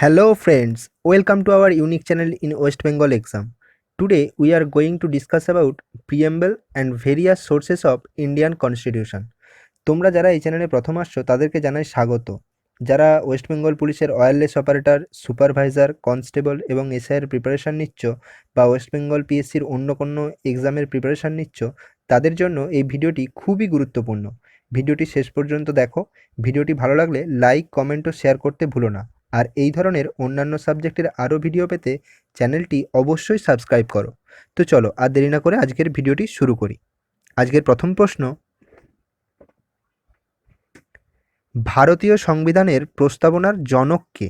Hello friends, welcome to our unique channel in West Bengal exam. Today we are going to discuss about preamble and various sources of Indian Constitution. তোমরা যারা এই চ্যানেলে প্রথম আসছো তাদেরকে জানাই স্বাগত। যারা ওয়েস্ট বেঙ্গল পুলিশের ওয়্যারলেস অপারেটর, সুপারভাইজার, কনস্টেবল এবং এসআইয়ের প্রিপারেশান নিচ্ছ বা ওয়েস্ট বেঙ্গল পিএসসির অন্য কোনো এক্সামের প্রিপারেশান নিচ্ছ তাদের জন্য এই ভিডিওটি খুবই গুরুত্বপূর্ণ। ভিডিওটি শেষ পর্যন্ত দেখো। ভিডিওটি ভালো লাগলে লাইক, কমেন্ট ও শেয়ার করতে ভুলো না। আর এই ধরনের অন্যান্য সাবজেক্টের আরও ভিডিও পেতে চ্যানেলটি অবশ্যই সাবস্ক্রাইব করো। তো চলো আর দেরি না করে আজকের ভিডিওটি শুরু করি। আজকের প্রথম প্রশ্ন, ভারতীয় সংবিধানের প্রস্তাবনার জনক কে?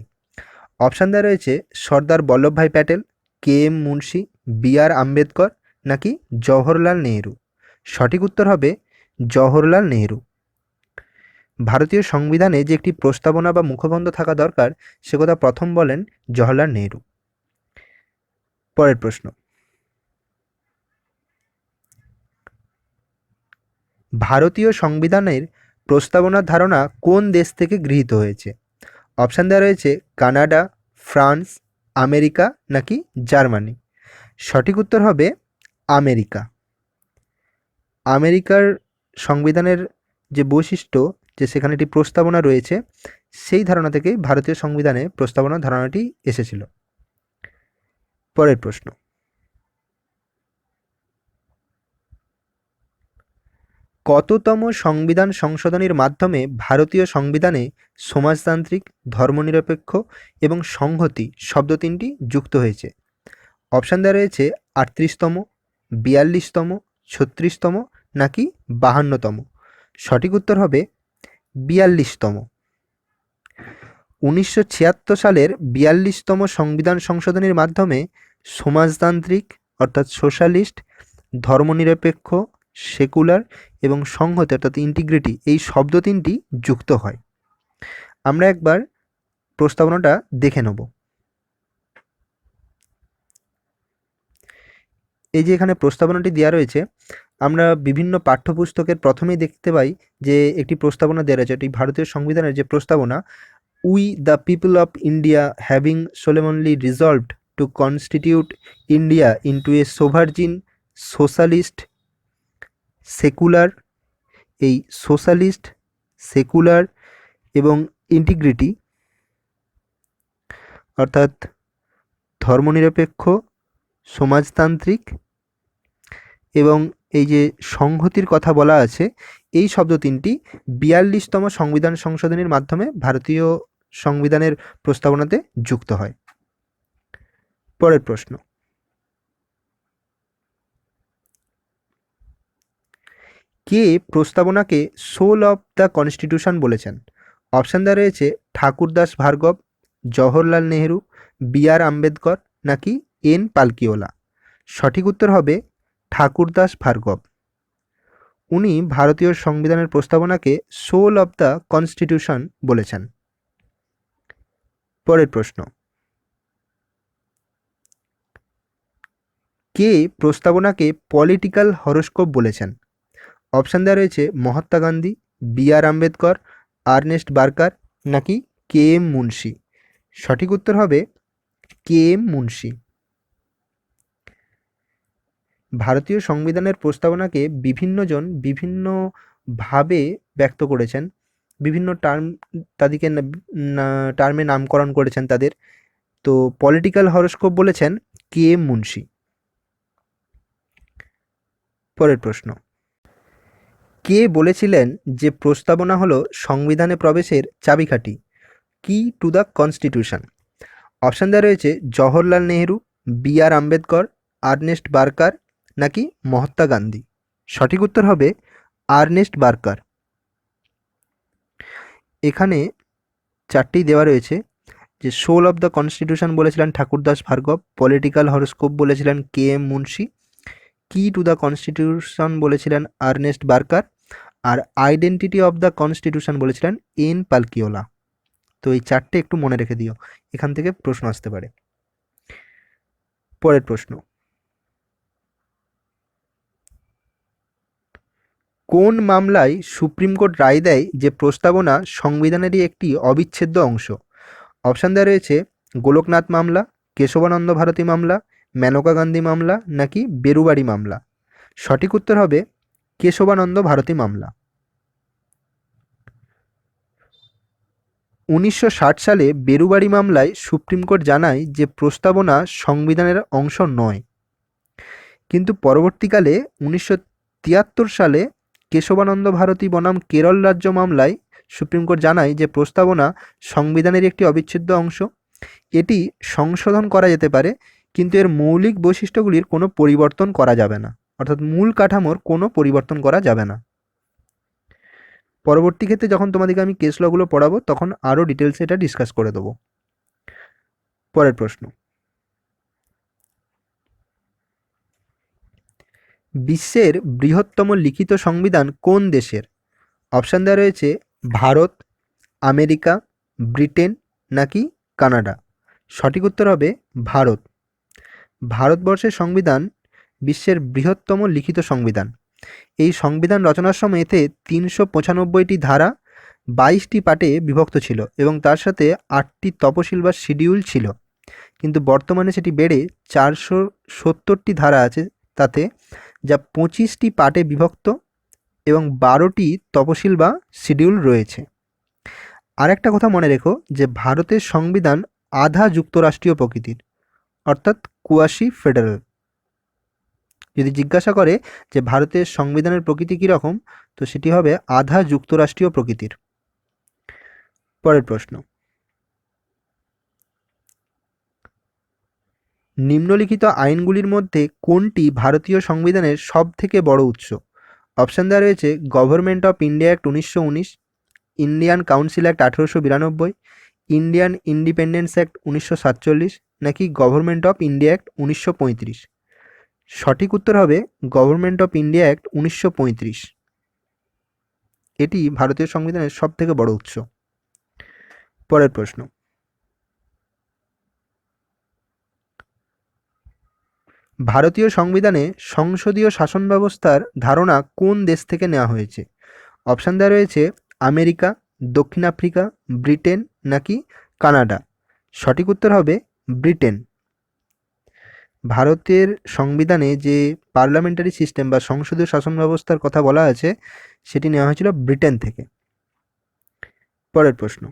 অপশান দেওয়া রয়েছে Sardar Vallabhbhai Patel, K M Munshi, B R Ambedkar নাকি জওহরলাল নেহেরু। সঠিক উত্তর হবে জওহরলাল নেহেরু। ভারতীয় সংবিধানে যে একটি প্রস্তাবনা বা মুখবন্ধ থাকা দরকার সে কথা প্রথম বলেন জওহরলাল নেহেরু। পরের প্রশ্ন, ভারতীয় সংবিধানের প্রস্তাবনার ধারণা কোন দেশ থেকে গৃহীত হয়েছে? অপশান দেওয়া রয়েছে কানাডা, ফ্রান্স, আমেরিকা নাকি জার্মানি। সঠিক উত্তর হবে আমেরিকা। আমেরিকার সংবিধানের যে বৈশিষ্ট্য যে সেখানে একটি প্রস্তাবনা রয়েছে সেই ধারণা থেকেই ভারতীয় সংবিধানে প্রস্তাবনার ধারণাটি এসেছিল। পরের প্রশ্ন, কততম সংবিধান সংশোধনীর মাধ্যমে ভারতীয় সংবিধানে সমাজতান্ত্রিক, ধর্মনিরপেক্ষ এবং সংহতি শব্দ তিনটি যুক্ত হয়েছে? অপশান দেওয়া রয়েছে ৩৮তম, ৪২তম, ৩৬তম নাকি ৫২তম। সঠিক উত্তর হবে ৪২তম। ১৯৭৬ সালের ৪২তম সংবিধান সংশোধনীর মাধ্যমে সমাজতান্ত্রিক অর্থাৎ সোশ্যালিস্ট, ধর্মনিরপেক্ষ, সেকুলার এবং সংহতি অর্থাৎ ইন্টিগ্রিটি এই শব্দ তিনটি যুক্ত হয়। আমরা একবার প্রস্তাবনাটা দেখে নেব। এই যে এখানে প্রস্তাবনাটি দেওয়া রয়েছে আমরা বিভিন্ন পাঠ্যপুস্তকের প্রথমেই দেখতে পাই যে একটি প্রস্তাবনা দেওয়া রয়েছে। এটি ভারতীয় সংবিধানের যে প্রস্তাবনা, we the people of India having solemnly resolved to constitute India into a sovereign socialist secular, এই সোশ্যালিস্ট, সেকুলার এবং ইন্টিগ্রিটি অর্থাৎ ধর্মনিরপেক্ষ, সমাজতান্ত্রিক এবং এই যে সংহতির কথা বলা আছে এই শব্দ তিনটি ৪২তম সংবিধান সংশোধনীর মাধ্যমে ভারতীয় সংবিধানের প্রস্তাবনাতে যুক্ত হয়। পরের প্রশ্ন, কে প্রস্তাবনাকে সোল অফ দ্য কনস্টিটিউশন বলেছেন? অপশান দেওয়া রয়েছে ঠাকুরদাস ভার্গব, জওহরলাল নেহেরু, বি আর আম্বেদকর নাকি এন পালকিওলা। সঠিক উত্তর হবে ঠাকুরদাস ভার্গব। উনি ভারতীয় সংবিধানের প্রস্তাবনাকে সোল অফ দ্য কনস্টিটিউশন বলেছেন। পরের প্রশ্ন, কে প্রস্তাবনাকে পলিটিক্যাল হরোস্কোপ বলেছেন? অপশান দেওয়া রয়েছে Mahatma Gandhi, B R Ambedkar, Ernst Barker নাকি কে এম মুন্সি। সঠিক উত্তর হবে কে এম মুন্সি। ভারতীয় সংবিধানের প্রস্তাবনাকে বিভিন্নজন বিভিন্নভাবে ব্যক্ত করেছেন, বিভিন্ন তাদেরকে টার্মে নামকরণ করেছেন তাদের। তো পলিটিক্যাল হরোস্কোপ বলেছেন কে এম মুন্সি। পরের প্রশ্ন, কে বলেছিলেন যে প্রস্তাবনা হলো সংবিধানে প্রবেশের চাবিকাঠি, কি টু দ্য কনস্টিটিউশন? অপশান দেওয়া রয়েছে Jawaharlal Nehru, B R Ambedkar, Ernst Barker নাকি মহাত্মা গান্ধী। সঠিক উত্তর হবে আর্নেস্ট বার্কার। এখানে চারটি দেওয়া রয়েছে যে সোল অফ দ্য কনস্টিটিউশন বলেছিলেন ঠাকুরদাস ভার্গব, পলিটিক্যাল হরোস্কোপ বলেছিলেন কে M Munshi, key to the constitution বলেছিলেন আর্নেস্ট বার্কার, আর আইডেন্টিটি অফ দ্য কনস্টিটিউশন বলেছিলেন এন পালকিওলা। তো এই চারটে একটু মনে রেখে দিও, এখান থেকে প্রশ্ন আসতে পারে। পরের প্রশ্ন, কোন মামলায় সুপ্রিম কোর্ট রায় দেয় যে প্রস্তাবনা সংবিধানেরই একটি অবিচ্ছেদ্য অংশ? অপশান দেওয়া রয়েছে গোলকনাথ মামলা, কেশবানন্দ ভারতী মামলা, মেনকা গান্ধী মামলা নাকি বেরুবাড়ি মামলা? সঠিক উত্তর হবে কেশবানন্দ ভারতী মামলা। 1960 সালে বেরুবাড়ি মামলায় সুপ্রিম কোর্ট জানায় যে প্রস্তাবনা সংবিধানের অংশ নয়, কিন্তু পরবর্তীকালে 1973 সালে কেশবানন্দ ভারতী বনাম কেরল রাজ্য মামলায় সুপ্রিম কোর্ট জানায় যে প্রস্তাবনা সংবিধানের একটি অবিচ্ছেদ্য অংশ। এটি সংশোধন করা যেতে পারে, কিন্তু এর মৌলিক বৈশিষ্ট্যগুলির কোনো পরিবর্তন করা যাবে না, অর্থাৎ মূল কাঠামোর কোনো পরিবর্তন করা যাবে না। পরবর্তী ক্ষেত্রে যখন তোমাদেরকে আমি কেস লগুলো পড়াবো তখন আরও ডিটেলসে এটা ডিসকাস করে দেবো। পরের প্রশ্ন, বিশ্বের বৃহত্তম লিখিত সংবিধান কোন দেশের? অপশান দেওয়া রয়েছে ভারত, আমেরিকা, ব্রিটেন নাকি কানাডা? সঠিক উত্তর হবে ভারত। ভারতবর্ষের সংবিধান বিশ্বের বৃহত্তম লিখিত সংবিধান। এই সংবিধান রচনার সময় এতে 395টি ধারা 22টি পার্টে বিভক্ত ছিল এবং তার সাথে 8টি তপশিল বা শিডিউল ছিল, কিন্তু বর্তমানে সেটি বেড়ে 470টি ধারা আছে তাতে, যা 25টি পার্টে বিভক্ত এবং 12টি তপশিল বা শিডিউল রয়েছে। আর একটা কথা মনে রেখো যে ভারতের সংবিধান আধা যুক্তরাষ্ট্রীয় প্রকৃতির, অর্থাৎ কুয়াশি ফেডারেল। যদি জিজ্ঞাসা করে যে ভারতের সংবিধানের প্রকৃতি কীরকম, তো সেটি হবে আধা যুক্তরাষ্ট্রীয় প্রকৃতির। পরের প্রশ্ন, নিম্নলিখিত আইনগুলির মধ্যে কোনটি ভারতীয় সংবিধানের সবথেকে বড় উৎস? অপশান দেওয়া রয়েছে government of India act 1919, Indian council act 1892, Indian independence act 1947 নাকি গভর্নমেন্ট অফ ইন্ডিয়া অ্যাক্ট 1935? সঠিক উত্তর হবে গভর্নমেন্ট অফ ইন্ডিয়া অ্যাক্ট 1935। এটি ভারতীয় সংবিধানের সবথেকে বড় উৎস। পরের প্রশ্ন, ভারতীয় সংবিধানে সংসদীয় শাসন ব্যবস্থার ধারণা কোন দেশ থেকে নেওয়া হয়েছে? অপশান দেওয়া রয়েছে আমেরিকা, দক্ষিণ আফ্রিকা, ব্রিটেন নাকি কানাডা? সঠিক উত্তর হবে ব্রিটেন। ভারতের সংবিধানে যে পার্লামেন্টারি সিস্টেম বা সংসদীয় শাসন ব্যবস্থার কথা বলা আছে সেটি নেওয়া হয়েছিল ব্রিটেন থেকে। পরের প্রশ্ন,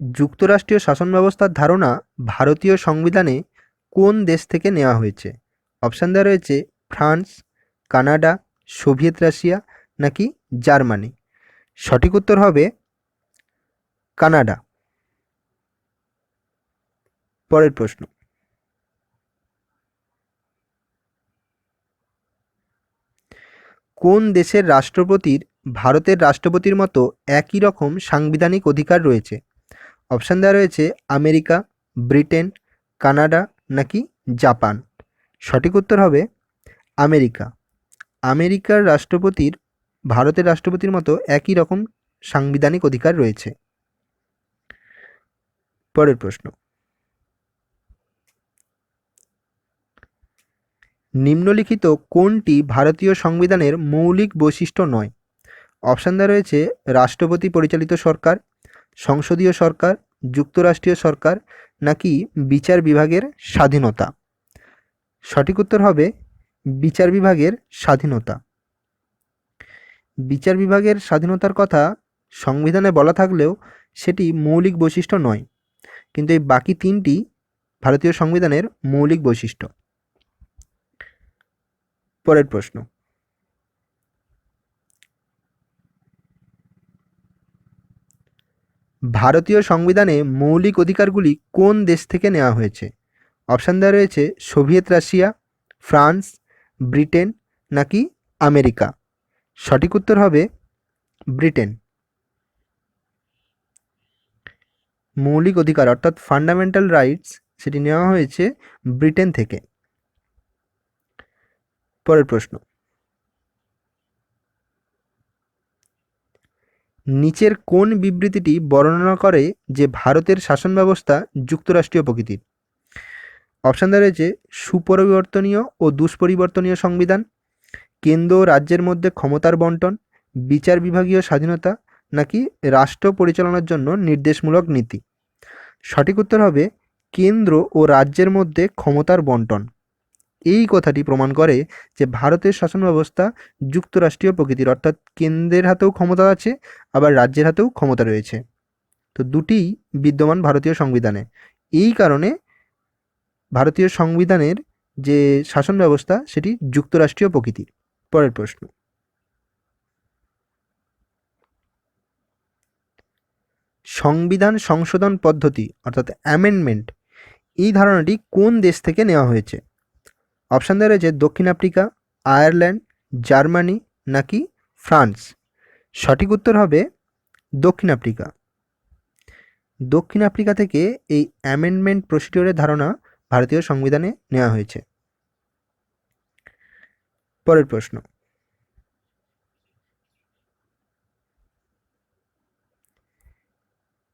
যুক্তরাষ্ট্রীয় শাসন ব্যবস্থার ধারণা ভারতীয় সংবিধানে কোন দেশ থেকে নেওয়া হয়েছে? অপশান দেওয়া রয়েছে ফ্রান্স, কানাডা, সোভিয়েত রাশিয়া নাকি জার্মানি? সঠিক উত্তর হবে কানাডা। পরের প্রশ্ন, কোন দেশের রাষ্ট্রপতির ভারতের রাষ্ট্রপতির মতো একই রকম সাংবিধানিক অধিকার রয়েছে? অপশান দেওয়া রয়েছে আমেরিকা, ব্রিটেন, কানাডা নাকি জাপান? সঠিক উত্তর হবে আমেরিকা। আমেরিকার রাষ্ট্রপতির ভারতের রাষ্ট্রপতির মতো একই রকম সাংবিধানিক অধিকার রয়েছে। পরের প্রশ্ন, নিম্নলিখিত কোনটি ভারতীয় সংবিধানের মৌলিক বৈশিষ্ট্য নয়? অপশান দেওয়া রয়েছে রাষ্ট্রপতি পরিচালিত সরকার, সংসদীয় সরকার, যুক্তরাষ্ট্রীয় সরকার নাকি বিচার বিভাগের স্বাধীনতা? সঠিক উত্তর হবে বিচার বিভাগের স্বাধীনতা। বিচার বিভাগের স্বাধীনতার কথা সংবিধানে বলা থাকলেও সেটি মৌলিক বৈশিষ্ট্য নয়, কিন্তু এই বাকি তিনটি ভারতীয় সংবিধানের মৌলিক বৈশিষ্ট্য। পরের প্রশ্ন, ভারতীয় সংবিধানে মৌলিক অধিকারগুলি কোন দেশ থেকে নেওয়া হয়েছে? অপশান দেওয়া রয়েছে সোভিয়েত রাশিয়া, ফ্রান্স, ব্রিটেন নাকি আমেরিকা? সঠিক উত্তর হবে ব্রিটেন। মৌলিক অধিকার অর্থাৎ ফান্ডামেন্টাল রাইটস সেটি নেওয়া হয়েছে ব্রিটেন থেকে। পরের প্রশ্ন, নিচের কোন বিবৃতিটি বর্ণনা করে যে ভারতের শাসন ব্যবস্থা যুক্তরাষ্ট্রীয় প্রকৃতির? অপশান দেওয়া রয়েছে সুপরিবর্তনীয় ও দুষ্পরিবর্তনীয় সংবিধান, কেন্দ্র ও রাজ্যের মধ্যে ক্ষমতার বন্টন, বিচার বিভাগীয় স্বাধীনতা নাকি রাষ্ট্র পরিচালনার জন্য নির্দেশমূলক নীতি? সঠিক উত্তর হবে কেন্দ্র ও রাজ্যের মধ্যে ক্ষমতার বন্টন। এই কথাটি প্রমাণ করে যে ভারতের শাসন ব্যবস্থা যুক্তরাষ্ট্রীয় প্রকৃতির, অর্থাৎ কেন্দ্রের হাতেও ক্ষমতা আছে, আবার রাজ্যের হাতেও ক্ষমতা রয়েছে। তো দুটিই বিদ্যমান ভারতীয় সংবিধানে। এই কারণে ভারতীয় সংবিধানের যে শাসন ব্যবস্থা সেটি যুক্তরাষ্ট্রীয় প্রকৃতির। পরের প্রশ্ন, সংবিধান সংশোধন পদ্ধতি অর্থাৎ অ্যামেন্ডমেন্ট, এই ধারণাটি কোন দেশ থেকে নেওয়া হয়েছে? অপশান দেওয়া রয়েছে দক্ষিণ আফ্রিকা, আয়ারল্যান্ড, জার্মানি নাকি ফ্রান্স। সঠিক উত্তর হবে দক্ষিণ আফ্রিকা। দক্ষিণ আফ্রিকা থেকে এই অ্যামেন্ডমেন্ট প্রসিডিওরের ধারণা ভারতীয় সংবিধানে নেওয়া হয়েছে। পরের প্রশ্ন,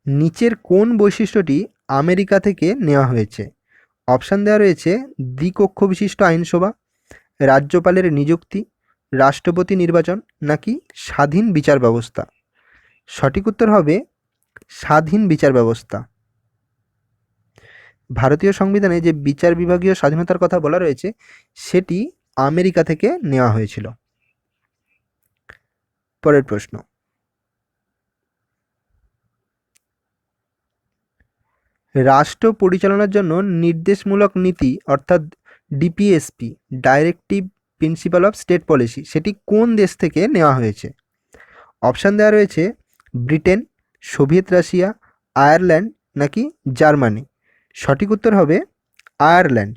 নিচের কোন বৈশিষ্ট্যটি আমেরিকা থেকে নেওয়া হয়েছে? অপশান দেওয়া রয়েছে দ্বিকক্ষ বিশিষ্ট আইনসভা, রাজ্যপালের নিযুক্তি, রাষ্ট্রপতি নির্বাচন নাকি স্বাধীন বিচার ব্যবস্থা। সঠিক উত্তর হবে স্বাধীন বিচার ব্যবস্থা। ভারতীয় সংবিধানে যে বিচার বিভাগীয় স্বাধীনতার কথা বলা রয়েছে সেটি আমেরিকা থেকে নেওয়া হয়েছিল। পরের প্রশ্ন, রাষ্ট্র পরিচালনার জন্য নির্দেশমূলক নীতি অর্থাৎ DPSP, directive principle of state policy, সেটি কোন দেশ থেকে নেওয়া হয়েছে? অপশান দেওয়া রয়েছে ব্রিটেন, সোভিয়েত রাশিয়া, আয়ারল্যান্ড নাকি জার্মানি। সঠিক উত্তর হবে আয়ারল্যান্ড।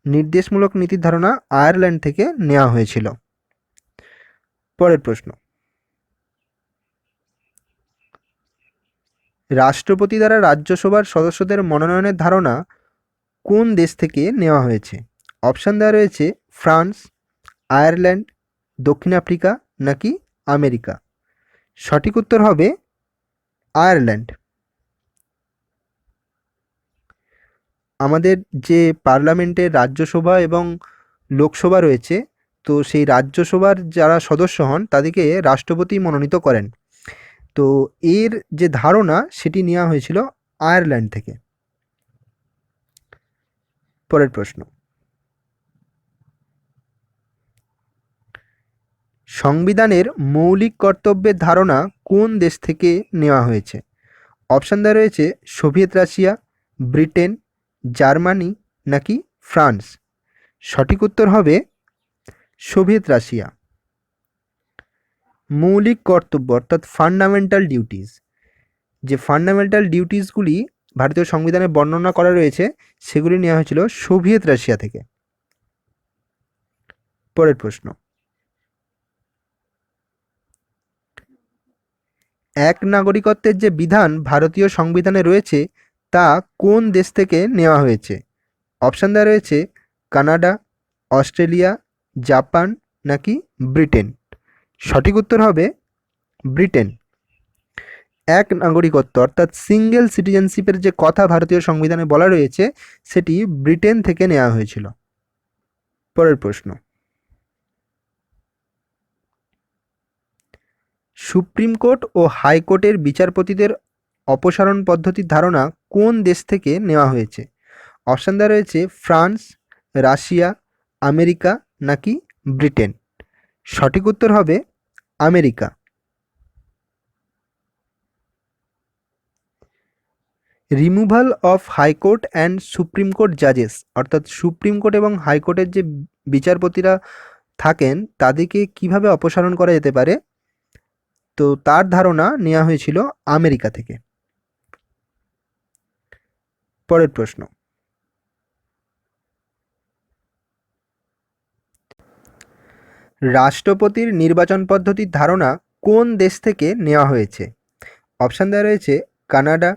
নির্দেশমূলক নীতির ধারণা আয়ারল্যান্ড থেকে নেওয়া হয়েছিল। পরের প্রশ্ন, রাষ্ট্রপতি দ্বারা রাজ্যসভার সদস্যদের মনোনয়নের ধারণা কোন দেশ থেকে নেওয়া হয়েছে? অপশান দেওয়া রয়েছে ফ্রান্স, আয়ারল্যান্ড, দক্ষিণ আফ্রিকা নাকি আমেরিকা। সঠিক উত্তর হবে আয়ারল্যান্ড। আমাদের যে পার্লামেন্টের রাজ্যসভা এবং লোকসভা রয়েছে, তো সেই রাজ্যসভার যারা সদস্য হন তাদেরকে রাষ্ট্রপতি মনোনীত করেন। তো এর যে ধারণা সেটি নেওয়া হয়েছিল আয়ারল্যান্ড থেকে। পরের প্রশ্ন, সংবিধানের মৌলিক কর্তব্যের ধারণা কোন দেশ থেকে নেওয়া হয়েছে? অপশান দেওয়া রয়েছে সোভিয়েত রাশিয়া, ব্রিটেন, জার্মানি নাকি ফ্রান্স। সঠিক উত্তর হবে সোভিয়েত রাশিয়া। মৌলিক কর্তব্য অর্থাৎ ফান্ডামেন্টাল ডিউটিস, যে ফান্ডামেন্টাল ডিউটিসগুলি ভারতীয় সংবিধানে বর্ণনা করা রয়েছে সেগুলি নেওয়া হয়েছিল সোভিয়েত রাশিয়া থেকে। পরের প্রশ্ন, এক নাগরিকত্বের যে বিধান ভারতীয় সংবিধানে রয়েছে তা কোন দেশ থেকে নেওয়া হয়েছে? অপশান দেওয়া রয়েছে কানাডা, অস্ট্রেলিয়া, জাপান নাকি ব্রিটেন। সঠিক উত্তর হবে ব্রিটেন। এক নাগরিকত্ব অর্থাৎ সিঙ্গেল সিটিজেনশিপের যে কথা ভারতীয় সংবিধানে বলা রয়েছে সেটি ব্রিটেন থেকে নেওয়া হয়েছিল। পরের প্রশ্ন, সুপ্রিম কোর্ট ও হাইকোর্টের বিচারপতিদের অপসারণ পদ্ধতির ধারণা কোন দেশ থেকে নেওয়া হয়েছে? অপশান দেওয়া রয়েছে ফ্রান্স, রাশিয়া, আমেরিকা নাকি ব্রিটেন। সঠিক উত্তর হবে America. Removal of high court and supreme court জাজেস, অর্থাৎ সুপ্রিম কোর্ট এবং হাইকোর্টের যে বিচারপতিরা থাকেন তাদেরকে কিভাবে অপসারণ করা যেতে পারে, তো তার ধারণা নেওয়া হয়েছিল আমেরিকা থেকে। পরের প্রশ্ন, রাষ্ট্রপতির নির্বাচন পদ্ধতির ধারণা কোন দেশ থেকে নেওয়া হয়েছে? অপশান দেওয়া রয়েছে কানাডা,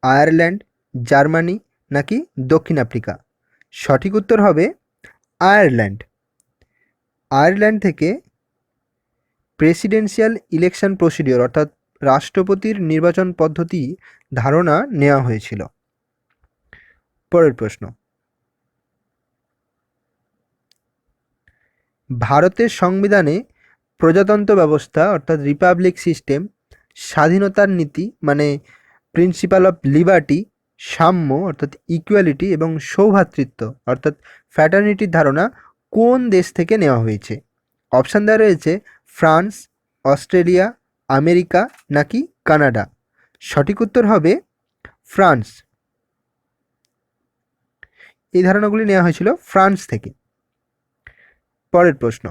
আয়ারল্যান্ড, জার্মানি নাকি দক্ষিণ আফ্রিকা। সঠিক উত্তর হবে আয়ারল্যান্ড। আয়ারল্যান্ড থেকে প্রেসিডেন্সিয়াল ইলেকশন প্রসিডিওর অর্থাৎ রাষ্ট্রপতির নির্বাচন পদ্ধতি ধারণা নেওয়া হয়েছিল। পরের প্রশ্ন, ভারতের সংবিধানে প্রজাতন্ত্র ব্যবস্থা অর্থাৎ রিপাবলিক সিস্টেম, স্বাধীনতার নীতি মানে প্রিন্সিপাল অফ লিবার্টি, সাম্য অর্থাৎ ইকুয়ালিটি এবং সৌভ্রাতৃত্ব অর্থাৎ ফ্র্যাটার্নিটির ধারণা কোন দেশ থেকে নেওয়া হয়েছে? অপশান দেওয়া রয়েছে ফ্রান্স, অস্ট্রেলিয়া, আমেরিকা নাকি কানাডা। সঠিক উত্তর হবে ফ্রান্স। এই ধারণাগুলি নেওয়া হয়েছিল ফ্রান্স থেকে। পরের প্রশ্ন,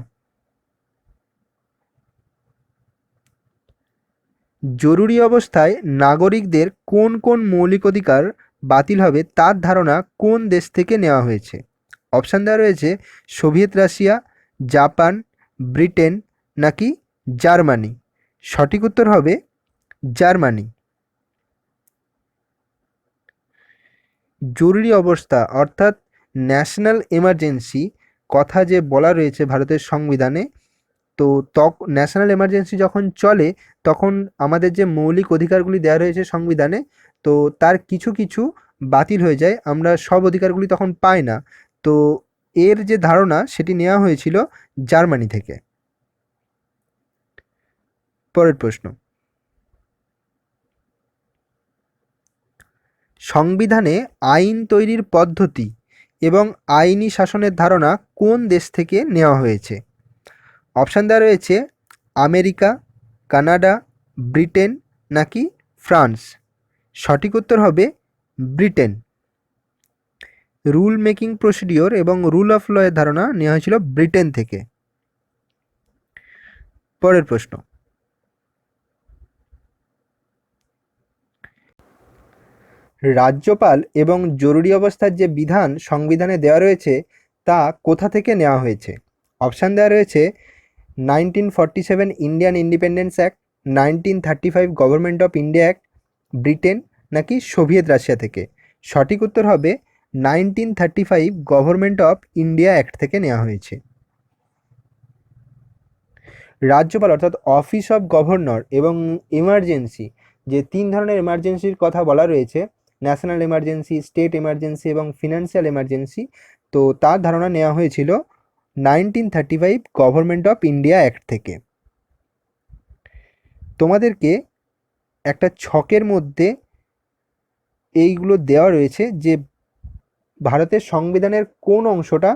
জরুরি অবস্থায় নাগরিকদের কোন কোন মৌলিক অধিকার বাতিল হবে তার ধারণা কোন দেশ থেকে নেওয়া হয়েছে? অপশান দেওয়া রয়েছে সোভিয়েত রাশিয়া, জাপান, ব্রিটেন নাকি জার্মানি। সঠিক উত্তর হবে জার্মানি। জরুরি অবস্থা অর্থাৎ ন্যাশনাল এমার্জেন্সি কথা যে বলা রয়েছে ভারতের সংবিধানে, তো ন্যাশনাল এমার্জেন্সি যখন চলে তখন আমাদের যে মৌলিক অধিকারগুলি দেওয়া রয়েছে সংবিধানে, তো তার কিছু কিছু বাতিল হয়ে যায়, আমরা সব অধিকারগুলি তখন পাই না। তো এর যে ধারণা সেটি নেওয়া হয়েছিল জার্মানি থেকে। পরের প্রশ্ন, সংবিধানে আইন তৈরির পদ্ধতি এবং আইনি শাসনের ধারণা কোন দেশ থেকে নেওয়া হয়েছে? অপশান দেওয়া রয়েছে আমেরিকা, কানাডা, ব্রিটেন নাকি ফ্রান্স। সঠিক উত্তর হবে ব্রিটেন। রুল মেকিং প্রসিডিওর এবং রুল অফ ল এর ধারণা নেওয়া হয়েছিল ব্রিটেন থেকে। পরের প্রশ্ন, রাজ্যপাল এবং জরুরি অবস্থার যে বিধান সংবিধানে দেওয়া রয়েছে তা কোথা থেকে নেওয়া হয়েছে? অপশান দেওয়া রয়েছে 1947 Indian independence act, 1935 government of India act, Britain নাকি সোভিয়েত রাশিয়া থেকে। সঠিক উত্তর হবে 1935 গভর্নমেন্ট অফ ইন্ডিয়া অ্যাক্ট থেকে নেওয়া হয়েছে। রাজ্যপাল অর্থাৎ অফিস অফ গভর্নর এবং এমার্জেন্সি, যে তিন ধরনের এমার্জেন্সির কথা বলা রয়েছে, ন্যাশনাল এমার্জেন্সি, স্টেট এমার্জেন্সি এবং ফিনান্সিয়াল এমার্জেন্সি, তো তার ধারণা নেওয়া হয়েছিল 1935 গভর্নমেন্ট অফ ইন্ডিয়া অ্যাক্ট থেকে। তোমাদেরকে একটা ছকের মধ্যে এইগুলো দেওয়া রয়েছে যে ভারতের সংবিধানের কোন অংশটা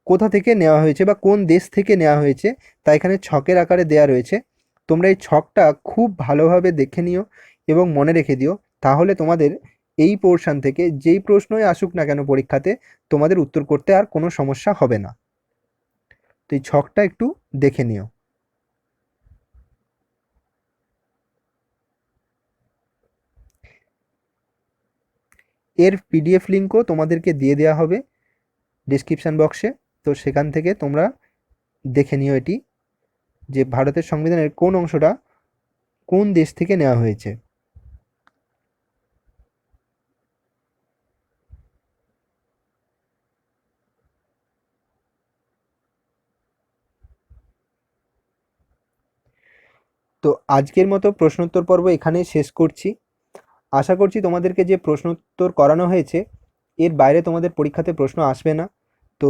কোথা থেকে নেওয়া হয়েছে বা কোন দেশ থেকে নেওয়া হয়েছে তা এখানে ছকের আকারে দেওয়া রয়েছে। তোমরা এই ছকটা খুব ভালোভাবে দেখে নিও এবং মনে রেখে দিও, তাহলে তোমাদের এই পোর্শন থেকে যেই প্রশ্নই আসুক না কেন পরীক্ষাতে তোমাদের উত্তর করতে আর কোনো সমস্যা হবে না। তো এই ছকটা একটু দেখে নিও। এর পিডিএফ লিঙ্কও তোমাদেরকে দিয়ে দেওয়া হবে ডিসক্রিপশান বক্সে, তো সেখান থেকে তোমরা দেখে নিও এটি যে ভারতের সংবিধানের কোন অংশটা কোন দেশ থেকে নেওয়া হয়েছে। তো আজকের মতো প্রশ্নোত্তর পর্ব এখানেই শেষ করছি। আশা করছি তোমাদেরকে যে প্রশ্নোত্তর করানো হয়েছে এর বাইরে তোমাদের পরীক্ষাতে প্রশ্ন আসবে না। তো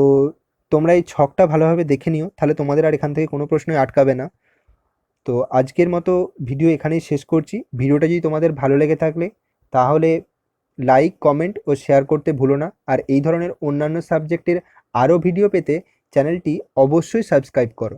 তোমরা এই ছকটা ভালোভাবে দেখে নিও, তাহলে তোমাদের আর এখান থেকে কোনো প্রশ্নই আটকাবে না। তো আজকের মতো ভিডিও এখানেই শেষ করছি। ভিডিওটা যদি তোমাদের ভালো লেগে থাকলে তাহলে লাইক, কমেন্ট ও শেয়ার করতে ভুলো না। আর এই ধরনের অন্যান্য সাবজেক্টের আরও ভিডিও পেতে চ্যানেলটি অবশ্যই সাবস্ক্রাইব করো।